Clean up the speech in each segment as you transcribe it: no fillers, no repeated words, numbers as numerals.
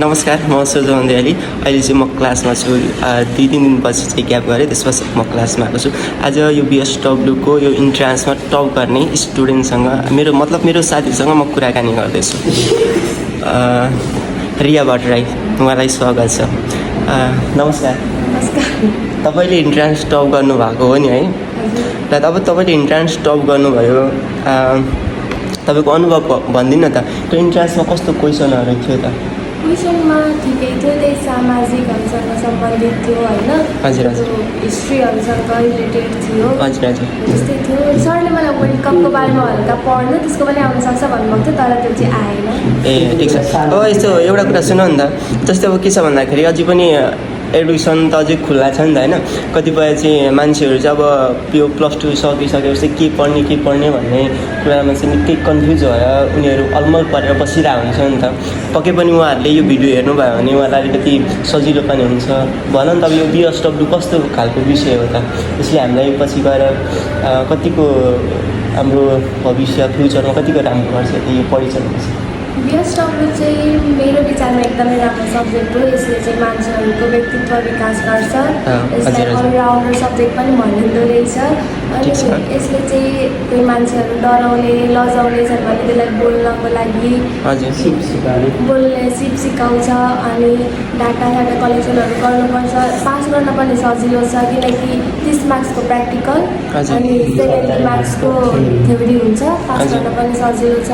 नमस्कार, म सुजन दयाली। अहिले चाहिँ म क्लासमा छु। 2-3 दिनपछि चाहिँ ग्याप गरेँ, त्यसपछि म क्लासमा आएको छु। आज यो बिएसडब्ल्यूको यो इन्ट्रान्समा टप गर्ने स्टुडेन्टसँग मेरो साथीसँग म कुराकानी गर्दैछु। रिया भट्टराई, उहाँलाई स्वागत छ। नमस्कार। तपाईँले इन्ट्रान्स टप गर्नुभएको हो नि है? र अब तपाईँले इन्ट्रान्स टप गर्नुभयो, तपाईँको अनुभव भनिदिनु न त। त्यो इन्ट्रान्समा कस्तो क्वेसनहरू थियो त? क्वेसनमा ठिकै थियो, त्यही सामाजिकहरूसँग सम्बन्धित थियो होइन। हजुर हजुर। हिस्ट्रीहरूसँग रिलेटेड थियो। हजुर हजुर। त्यस्तै थियो। सरले मलाई वर्ल्ड कपको बारेमा हल्का पढ्नु, त्यसको पनि आउन सक्छ भन्नुभएको थियो, तर त्यो चाहिँ आएन। ए ठिक छ। अब यस्तो एउटा कुरा सुन नि त, जस्तै अब के छ भन्दाखेरि अझै पनि एडुकेसन त अझै खुल्ला छ नि त होइन। कतिपय चाहिँ मान्छेहरू चाहिँ अब यो +2 सकिसकेपछि के पढ्ने भन्ने कुरामा चाहिँ निकै कन्फ्युज भएर उनीहरू अलमल परेर बसिरहेको हुन्छ नि त। पक्कै पनि उहाँहरूले यो भिडियो हेर्नुभयो भने उहाँलाई अलिकति सजिलो पनि हुन्छ। भन न त, अब यो बिएसडब्ल्यू कस्तो खालको विषय हो त? यसले हामीलाई पछि गएर कतिको हाम्रो भविष्य फ्युचरमा कतिको राम्रो गर्छ यो पढिसकेपछि? बिएसडब्ल्यू चाहिँ मेरो विचारमा एकदमै राम्रो सब्जेक्ट हो। यसले चाहिँ मान्छेहरूको व्यक्तित्व विकास गर्छ। यसलाई अलराउन्डर सब्जेक्ट पनि भनिँदो रहेछ। अनि यसले चाहिँ कोही मान्छेहरू डराउने लजाउने छन् भने त्यसलाई बोल्नको लागि बोल्ने सिप सिकाउँछ। अनि डाटा कलेक्सनहरू गर्नुपर्छ। पास गर्न पनि सजिलो छ, किनकि 30 मार्क्सको प्र्याक्टिकल अनि 70 मार्क्सको थ्योरी हुन्छ। पास गर्न पनि सजिलो छ।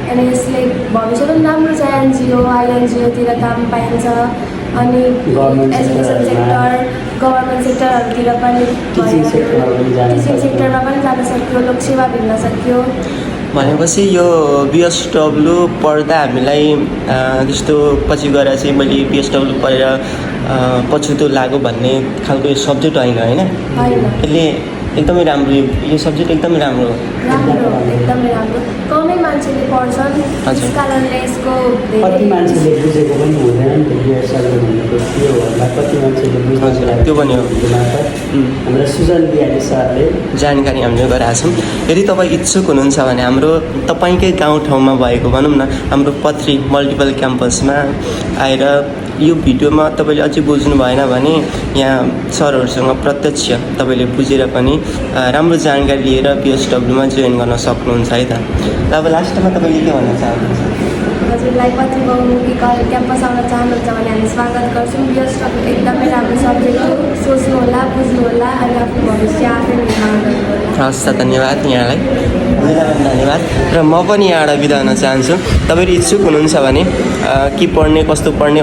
अनि यसले भविष्य पनि राम्रो छ। एनजिओ आइएनजिओतिर काम पाइन्छ। अनि एजुकेसन सेक्टर, गभर्मेन्ट सेक्टरहरूतिर पनि, टिचिङ सेक्टरमा पनि जान सक्यो, लोकसेवा भिन्न सक्यो। भनेपछि यो बिएसडब्ल्यू पढ्दा हामीलाई त्यस्तो पछि गएर चाहिँ मैले बिएसडब्ल्यू पढेर पछुतो लाग्यो भन्ने खालको यो सब्जेक्ट होइन होइन? यसले एकदमै राम्रो, यो सब्जेक्ट एकदमै राम्रो हो। एकदमै राम्रो। कमै मान्छेले पढ्छन्, त्यस कारणले यसको कति मान्छेले बुझेको पनि हुँदैन नि त बिएसडब्ल्यू भनेको के हो होला। कति मान्छेले बुझ्दैन, त्यो पनि हो। हाम्रो सुजन दियाली सरले जानकारी हामीले गराएको छौँ। यदि तपाईँ इच्छुक हुनुहुन्छ भने हाम्रो तपाईँकै गाउँठाउँमा भएको भनौँ न हाम्रो पत्री मल्टिपल क्याम्पसमा आएर यो भिडियोमा तपाईँले अझै बुझ्नु भएन भने यहाँ सरहरूसँग प्रत्यक्ष तपाईँले बुझेर पनि राम्रो जानकारी लिएर बिएसडब्ल्यूमा जोइन गर्न सक्नुहुन्छ है त। र अब लास्टमा तपाईँले के भन्न चाहनुहुन्छ? हजुरलाई पत्री बहुमुखी क्याम्पस आउन चाहनुहुन्छ भने हामी स्वागत गर्छौँ। बिएसडब्ल्यू एकदमै राम्रो सब्जेक्ट हो। सोच्नुहोला, बुझ्नुहोला अनि आफ्नो भविष्य आफै निर्माण गर्नुहोला। हस् त, धन्यवाद यहाँलाई। धन्यवाद। र म पनि यहाँबाट बिदा हुन चाहन्छु। तपाईँले इच्छुक हुनुहुन्छ भने के पढ्ने, कस्तो पढ्ने